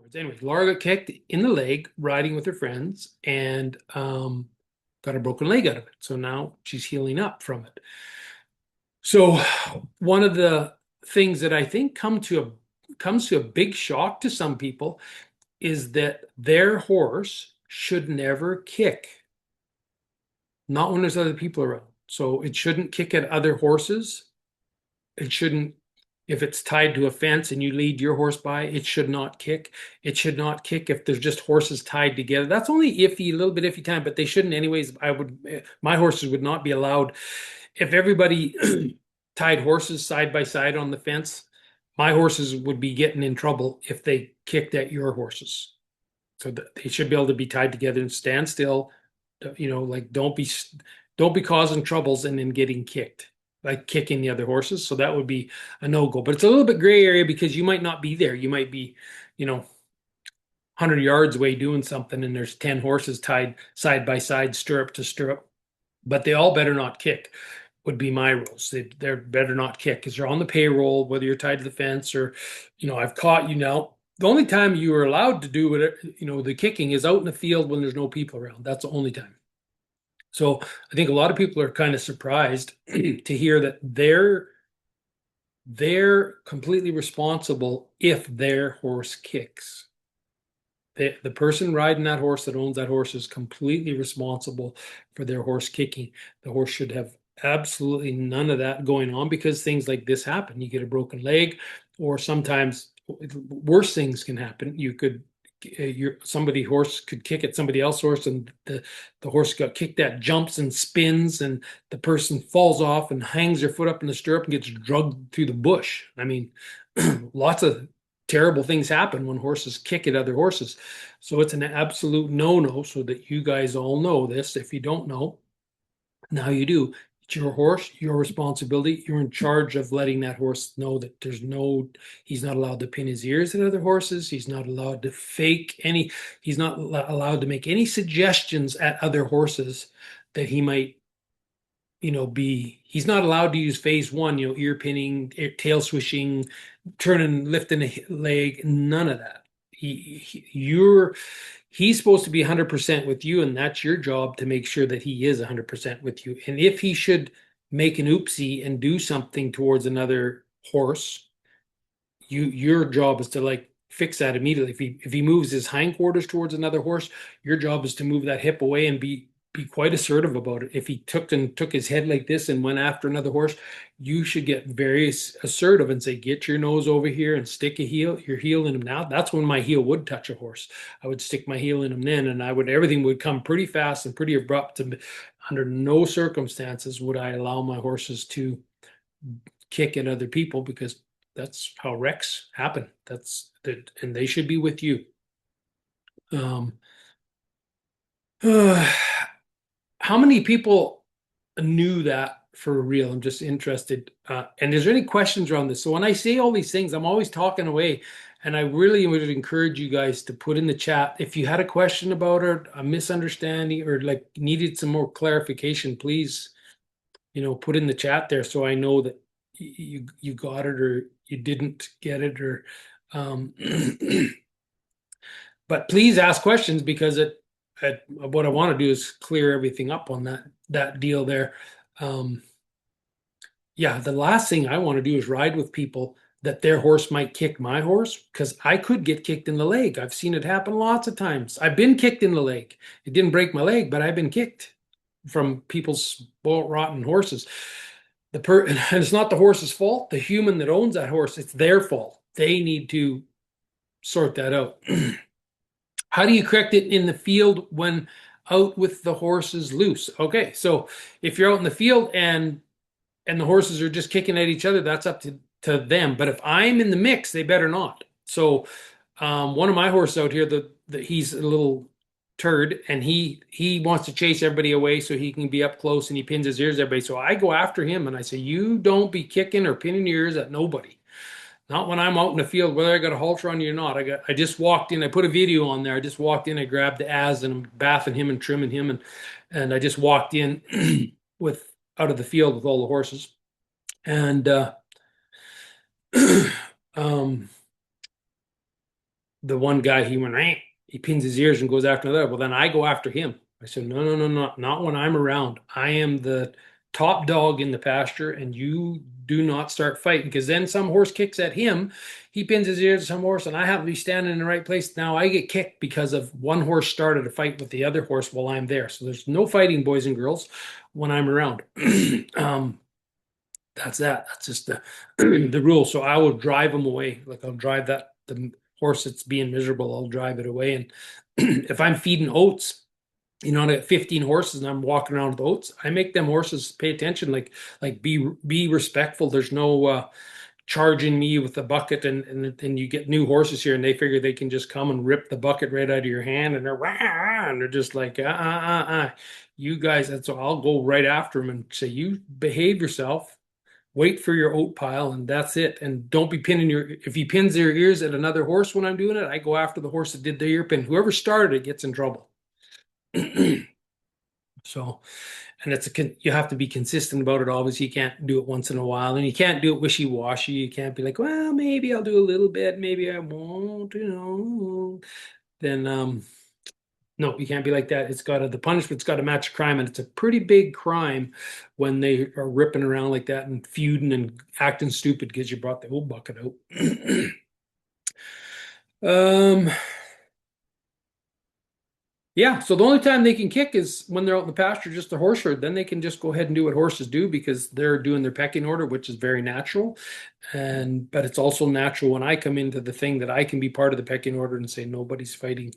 afterwards. Anyways, Laura got kicked in the leg riding with her friends and got a broken leg out of it. So now she's healing up from it. So one of the things that I think comes to a big shock to some people is that their horse should never kick, not when there's other people around. So it shouldn't kick at other horses. It shouldn't, if it's tied to a fence and you lead your horse by, it should not kick. It should not kick if there's just horses tied together. That's only iffy, a little bit iffy time, but they shouldn't anyways. My horses would not be allowed. If everybody tied horses side by side on the fence, my horses would be getting in trouble if they kicked at your horses. So they should be able to be tied together and stand still. Like don't be causing troubles and then getting kicked, like kicking the other horses. So that would be a no-go. But it's a little bit gray area because you might not be there. You might be, 100 yards away doing something and there's 10 horses tied side by side, stirrup to stirrup. But they all better not kick, would be my rules. They're better not kick because you're on the payroll, whether you're tied to the fence or, I've caught you now. The only time you are allowed to do it, the kicking is out in the field when there's no people around. That's the only time. So I think a lot of people are kind of surprised to hear that they're completely responsible if their horse kicks. The person riding that horse that owns that horse is completely responsible for their horse kicking. The horse should have absolutely none of that going on because things like this happen. You get a broken leg, or sometimes worse things can happen. You could somebody horse could kick at somebody else's horse and the horse got kicked at, jumps and spins, and the person falls off and hangs their foot up in the stirrup and gets drugged through the bush. I mean, lots of terrible things happen when horses kick at other horses. So it's an absolute no-no, so that you guys all know this. If you don't know, now you do. It's your horse, your responsibility. You're in charge of letting that horse know that he's not allowed to pin his ears at other horses. He's not allowed to he's not allowed to make any suggestions at other horses that he might, he's not allowed to use phase one, ear pinning, tail swishing, turning, lifting a leg, none of that. He's supposed to be 100% with you, and that's your job to make sure that he is 100% with you. And if he should make an oopsie and do something towards another horse, your job is to like fix that immediately. If he moves his hindquarters towards another horse, your job is to move that hip away and be quite assertive about it. If he took his head like this and went after another horse, you should get very assertive and say, "Get your nose over here and stick your heel in him now." That's when my heel would touch a horse. I would stick my heel in him then, and everything would come pretty fast and pretty abrupt. And under no circumstances would I allow my horses to kick at other people because that's how wrecks happen. And they should be with you. Um, how many people knew that for real? I'm just interested. And is there any questions around this? So when I say all these things, I'm always talking away, and I really would encourage you guys to put in the chat if you had a question about it, a misunderstanding, or like needed some more clarification. Please, put in the chat there so I know that you got it or you didn't get it, or but please ask questions because what I want to do is clear everything up on that deal there. Yeah, the last thing I want to do is ride with people that their horse might kick my horse because I could get kicked in the leg. I've seen it happen lots of times. I've been kicked in the leg. It didn't break my leg, but I've been kicked from people's spoiled rotten horses. And it's not the horse's fault. The human that owns that horse, it's their fault. They need to sort that out. How do you correct it in the field when out with the horses loose? Okay, so if you're out in the field and the horses are just kicking at each other, that's up to them. But if I'm in the mix, they better not. So one of my horses out here, he's a little turd, and he wants to chase everybody away so he can be up close, and he pins his ears at everybody. So I go after him and I say, "You don't be kicking or pinning your ears at nobody. Not when I'm out in the field, whether I got a halter on you or not." I just walked in. I put a video on there. I just walked in. I grabbed the Az and I'm bathing him and trimming him, and I just walked in with out of the field with all the horses, and um, the one guy, he went, "Rah," he pins his ears and goes after another. Well, then I go after him. I said, no, no, no, no, not when I'm around. I am the top dog in the pasture, and you do not start fighting because then some horse kicks at him. He pins his ears to some horse, and I happen to be standing in the right place. Now I get kicked because of one horse started a fight with the other horse while I'm there. So there's no fighting, boys and girls, when I'm around. um, that's that. That's just the the rule. So I will drive them away. Like I'll drive the horse that's being miserable. I'll drive it away. And if I'm feeding oats, I got 15 horses and I'm walking around with oats. I make them horses pay attention. Like be respectful. There's no charging me with the bucket, and you get new horses here and they figure they can just come and rip the bucket right out of your hand, and they're "Wah," and they're just like you guys. And so I'll go right after them and say, you behave yourself, wait for your oat pile, and that's it. And don't be pinning if he pins their ears at another horse when I'm doing it, I go after the horse that did the ear pin. Whoever started it gets in trouble. So, and you have to be consistent about it. Obviously, you can't do it once in a while, and you can't do it wishy-washy. You can't be like, well, maybe I'll do a little bit, maybe I won't. Then, no, you can't be like that. The punishment's got to match the crime, and it's a pretty big crime when they are ripping around like that and feuding and acting stupid because you brought the old bucket out. Um, yeah, so the only time they can kick is when they're out in the pasture, just a horse herd. Then they can just go ahead and do what horses do because they're doing their pecking order, which is very natural. But it's also natural when I come into the thing that I can be part of the pecking order and say nobody's fighting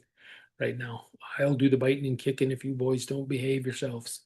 right now. I'll do the biting and kicking if you boys don't behave yourselves.